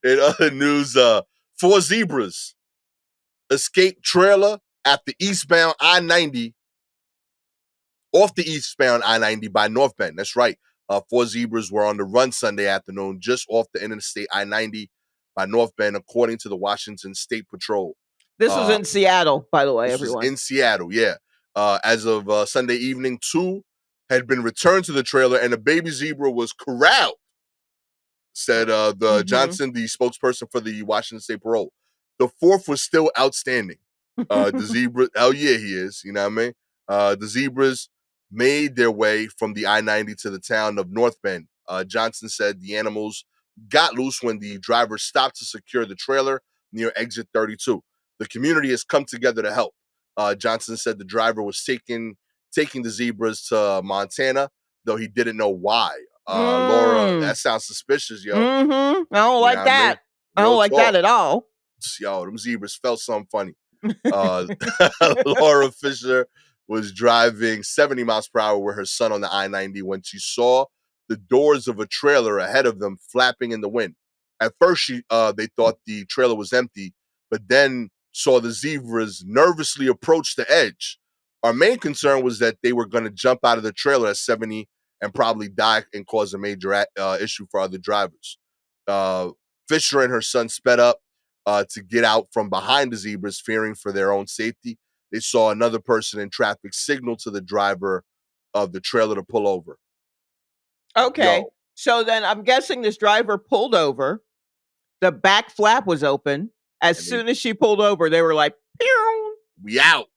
In other news, 4 zebras escaped trailer at the eastbound I-90, off the eastbound I-90 by North Bend. That's right. 4 zebras were on the run Sunday afternoon just off the interstate I-90 by North Bend, according to the Washington State Patrol. This was in Seattle, by the way, this everyone. Was in Seattle, yeah. As of Sunday evening, 2 had been returned to the trailer and a baby zebra was corralled, said the Johnson, the spokesperson for the Washington State Patrol. The 4th was still outstanding. The zebra, oh yeah, he is. You know what I mean? The zebras made their way from the I-90 to the town of North Bend. Johnson said the animals got loose when the driver stopped to secure the trailer near exit 32. The community has come together to help. Johnson said the driver was taking the zebras to Montana, though he didn't know why. Laura, that sounds suspicious, yo. I don't like that. I don't like that at all. Yo, them zebras felt something funny. Laura Fisher was driving 70 miles per hour with her son on the I-90 when she saw the doors of a trailer ahead of them flapping in the wind. At first, they thought the trailer was empty, but then saw the zebras nervously approach the edge. Our main concern was that they were going to jump out of the trailer at 70 and probably die and cause a major issue for other drivers. Fisher and her son sped up to get out from behind the zebras, fearing for their own safety. They saw another person in traffic signal to the driver of the trailer to pull over. Okay. So then I'm guessing this driver pulled over. The back flap was open. As soon as she pulled over, they were like, pew! We out.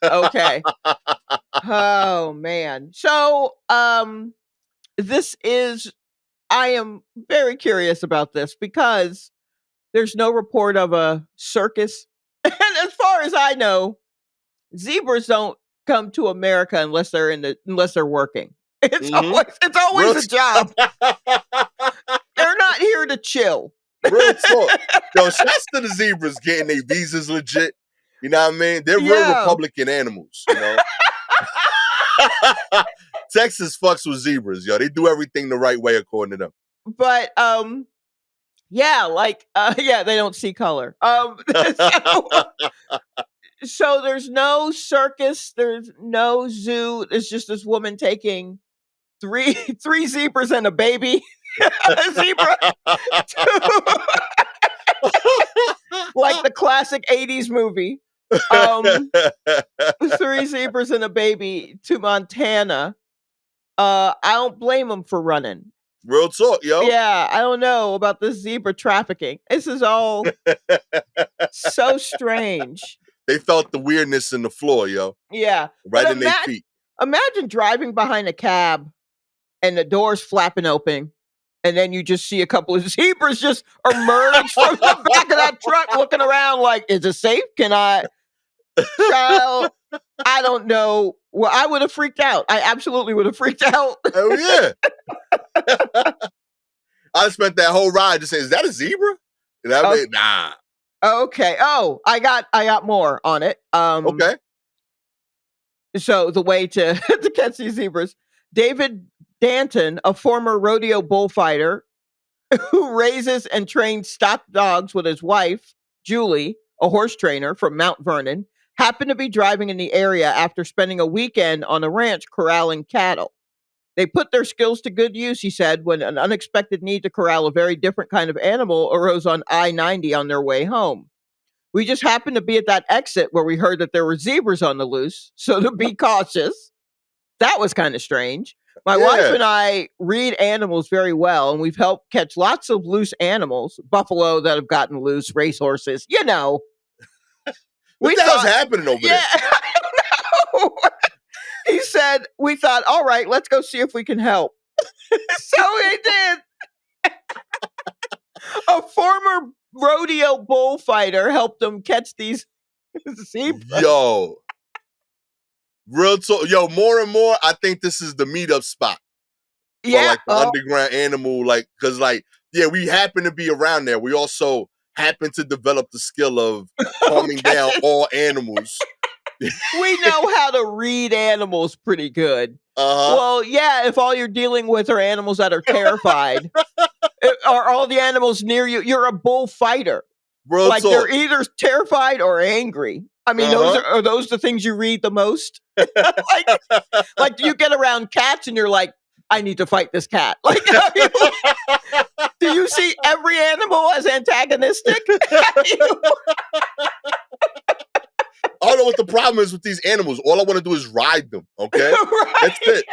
Okay. Oh, man. So, I am very curious about this because there's no report of a circus. And as far as I know, zebras don't come to America unless they're working. It's Mhm. always Real a job. talk. They're not here to chill. Real talk. Yo, shouts to the zebras getting their visas legit. You know what I mean? They're real Yeah. Republican animals, you know? Texas fucks with zebras, yo. They do everything the right way according to them. But yeah, like yeah, they don't see color. So there's no circus, there's no zoo. It's just this woman taking three zebras and a baby. A zebra. Like the classic 80s movie. 3 zebras and a baby to Montana. I don't blame them for running. Real talk, yo. Yeah, I don't know about this zebra trafficking. This is all so strange. They felt the weirdness in the floor, yo. Yeah. Right But in their feet. imagine driving behind a cab and the doors flapping open, and then you just see a couple of zebras just emerge from the back of that truck looking around like, is it safe? Can I? Child, I don't know. Well, I would have freaked out. I absolutely would have freaked out. Oh, yeah. I spent that whole ride just saying, is that a zebra? And I mean, nah. Okay. Oh, I got more on it. Okay. So the way to, to catch these zebras, David Danton, a former rodeo bullfighter who raises and trains stock dogs with his wife, Julie, a horse trainer from Mount Vernon, happened to be driving in the area after spending a weekend on a ranch corralling cattle. They put their skills to good use, he said, when an unexpected need to corral a very different kind of animal arose on I-90 on their way home. We just happened to be at that exit where we heard that there were zebras on the loose, so to be cautious. That was kind of strange. My wife and I read animals very well, and we've helped catch lots of loose animals, buffalo that have gotten loose, racehorses, you know. What the hell's happening over there? I don't know. He said, we thought, all right, let's go see if we can help. So we did. A former rodeo bullfighter helped them catch these zebras. Yo. Real talk. Yo, more and more, I think this is the meetup spot. For like the underground animal, like, because like, yeah, we happen to be around there. We also happen to develop the skill of calming down all animals. We know how to read animals pretty good. Well, yeah, if all you're dealing with are animals that are terrified, are all the animals near you, you're a bullfighter. Real like talk. They're either terrified or angry. I mean, are those the things you read the most? like, do you get around cats and you're like, I need to fight this cat? Like, do you see every animal as antagonistic? I don't know what the problem is with these animals. All I want to do is ride them, okay? Right. That's it.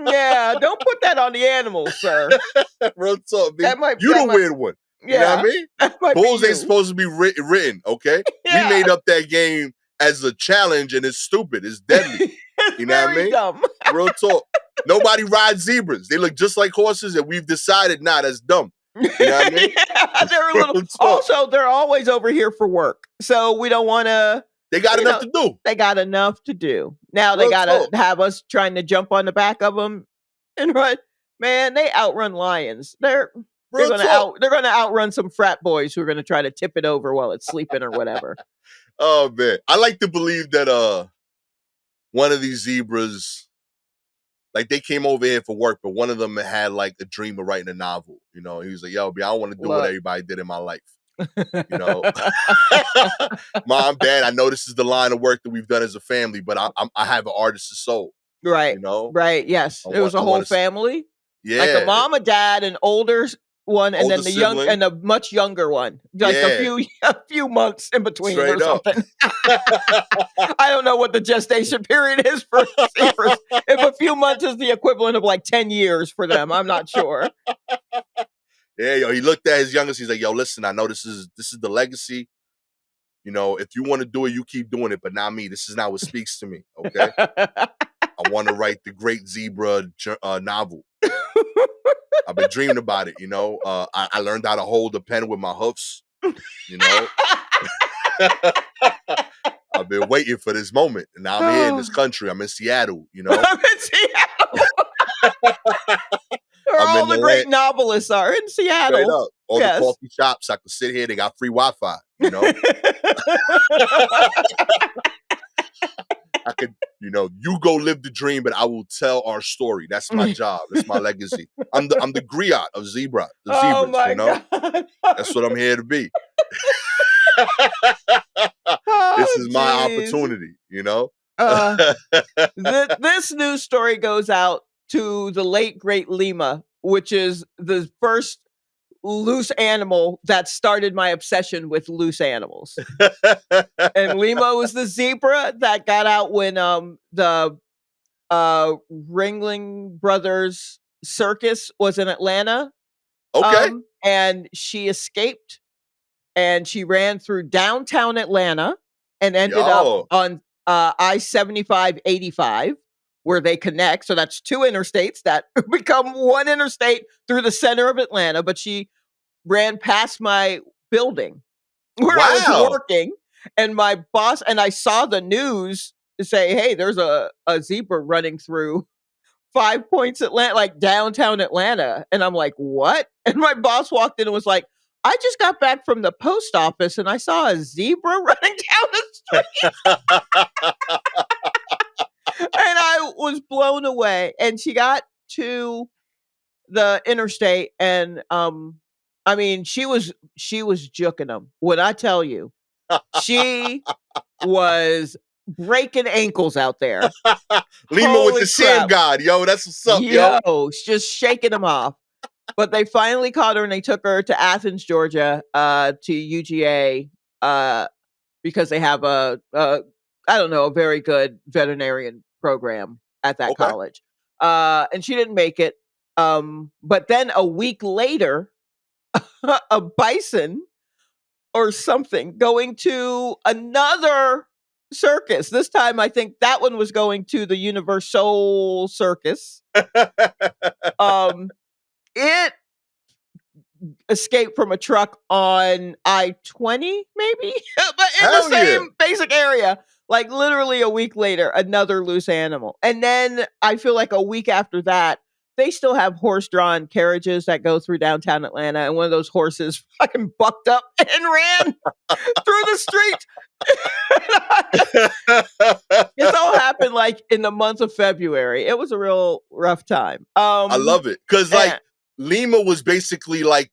Yeah, don't put that on the animals, sir. Real talk, you the weird one. Yeah, you know what I mean? Bulls ain't supposed to be written, okay? Yeah. We made up that game as a challenge, and it's stupid. It's deadly. It's you know what I mean? Dumb. Real talk. Nobody rides zebras. They look just like horses, and we've decided, nah, that's dumb. You know what I mean? Yeah, they're a little. Also, they're always over here for work, so we don't want to. They got enough to do. They got enough to do. Now they got to have us trying to jump on the back of them and run. Man, they outrun lions. They're gonna outrun some frat boys who are gonna try to tip it over while it's sleeping or whatever. Oh man, I like to believe that one of these zebras, like they came over here for work, but one of them had like a dream of writing a novel. You know, he was like, "Yo, I don't want to do what everybody did in my life." You know, Mom, Dad, I know this is the line of work that we've done as a family, but I have an artist's soul. Right. You know, right. Yes, it was a whole family. Yeah, like a mom, a dad, an older one, and then the sibling. young and a much younger one, like a few months in between. Straight or something. I don't know what the gestation period is for zebras. If a few months is the equivalent of like 10 years for them, I'm not sure. Yeah, yo, he looked at his youngest. He's like, "Yo, listen, I know this is the legacy. You know, if you want to do it, you keep doing it, but not me. This is not what speaks to me. Okay, I want to write the great zebra novel. I've been dreaming about it. You know, I learned how to hold a pen with my hoofs. You know, I've been waiting for this moment, and now I'm here in this country. I'm in Seattle. You know, I'm in Seattle. Where I'm all in the the great land. novelists are in Straight Seattle. up, all the Yes. coffee shops I can sit here. They got free Wi-Fi. You know, I could. You go live the dream, but I will tell our story. That's my job. That's my legacy. I'm the griot of the Oh zebras. You my know, God. that's what I'm here to be. This Oh, is my jeez. opportunity. You know. Uh, this news story goes out to the late, great Lima, which is the first loose animal that started my obsession with loose animals. And Lima was the zebra that got out when the Ringling Brothers circus was in Atlanta. Okay. And she escaped and she ran through downtown Atlanta and ended up Yo. on I-75 85 where they connect. So that's two interstates that become one interstate through the center of Atlanta. But she ran past my building where I was Wow. working, and my boss and I saw the news say, "Hey, there's a zebra running through 5 Points Atlanta, like downtown Atlanta." And I'm like, "What?" And my boss walked in and was like, "I just got back from the post office and I saw a zebra running down the street." And I was blown away. And she got to the interstate and I mean, she was juking them. When I tell you, she was breaking ankles out there. Lima with Holy the sham crap. god, yo. That's what's up, yo. Yo, just shaking them off. But they finally caught her and they took her to Athens, Georgia, to UGA, because they have I don't know, a very good veterinarian program at that Okay. college. And she didn't make it. But then a week later, a bison or something going to another circus. This time, I think that one was going to the Universal Circus. It escaped from a truck on I-20, maybe, but in the Hell yeah. same basic area. Like literally a week later, another loose animal. And then I feel like a week after that, they still have horse-drawn carriages that go through downtown Atlanta, and one of those horses fucking bucked up and ran through the street. This all happened like in the month of February. It was a real rough time. I love it. Cause like And Lima was basically like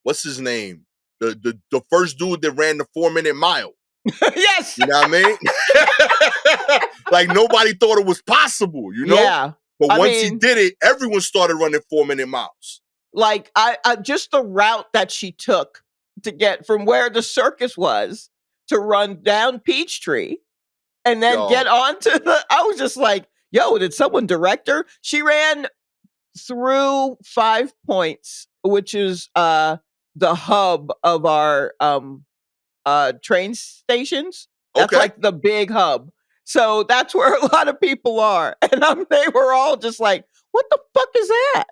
what's his name? The first dude that ran the 4-minute mile. yes. You know what I mean? Like nobody thought it was possible, you know? Yeah. But I once he mean, did it, everyone started running 4-minute miles. like I just the route that she took to get from where the circus was to run down Peachtree and then get Yo. onto the I was just like, yo, did someone direct her? She ran through 5 Points, which is the hub of our train stations. That's Okay. like the big hub. So that's where a lot of people are. And they were all just like, what the fuck is that?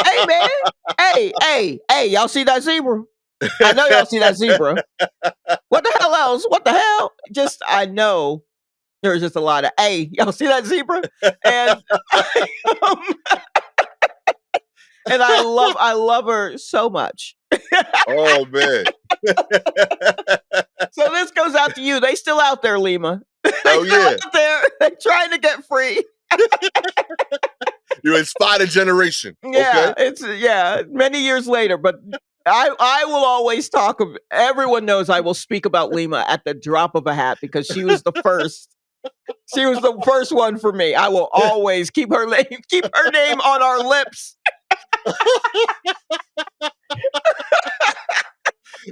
Hey man, hey, y'all see that zebra? I know y'all see that zebra. What the hell else? What the hell? Just I know there's just a lot of hey, y'all see that zebra? And um, and I love her so much. Oh man. So this goes out to you. They still out there, Lima. They Hell still yeah. out there. They're trying to get free. You inspired a generation. Yeah, Okay. it's many years later, but I will always talk of everyone knows I will speak about Lima at the drop of a hat because she was the first. She was the first one for me. I will always keep her name on our lips.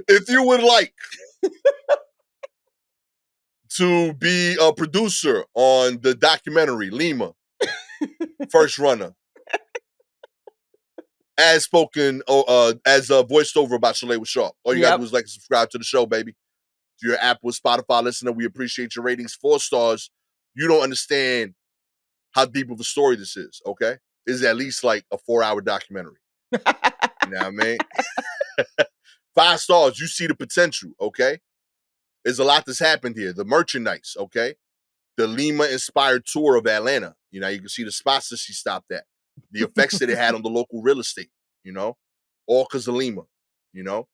If you would like to be a producer on the documentary Lima, First Runner, as spoken, as voiced over by Shalewa Sharpe. All you gotta do Yep. is like and subscribe to the show, baby. If you're an Apple Spotify listener, we appreciate your ratings. 4 stars. You don't understand how deep of a story this is, okay? This is at least like a 4-hour documentary. You know what I mean? 5 stars. You see the potential, okay? There's a lot that's happened here. The merchandise, okay? The Lima inspired tour of Atlanta. You know, you can see the spots that she stopped at, the effects that it had on the local real estate, you know, all because of Lima, you know.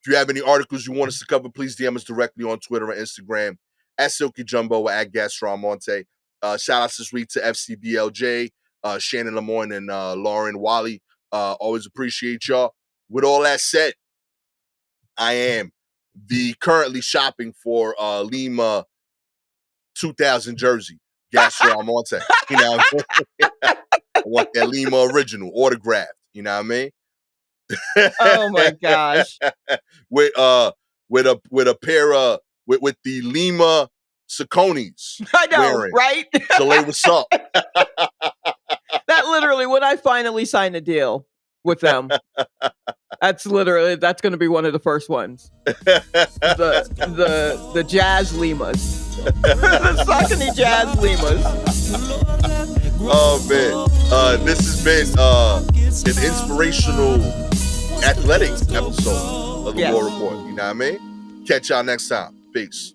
If you have any articles you want us to cover, please DM us directly on Twitter and Instagram at Silky Jumbo or at Gastor Almonte. Shout outs this week to FCBLJ, Shannon Lemoyne, and Lauren Wally. Always appreciate y'all. With all that said, I am currently shopping for Lima 2000 jersey, Gastor Almonte. You know what I mean? I want that Lima original autographed. You know what I mean? Oh my gosh. with a pair of with the Lima Sauconys I know, wearing. right? Shalewa Sharpe. That literally, when I finally sign a deal with them, that's going to be one of the first ones. The Jazz Limas. The Saucony Jazz Limas. Oh man. This has been an inspirational athletic episode of the War Report. You know what I mean? Catch y'all next time. Peace.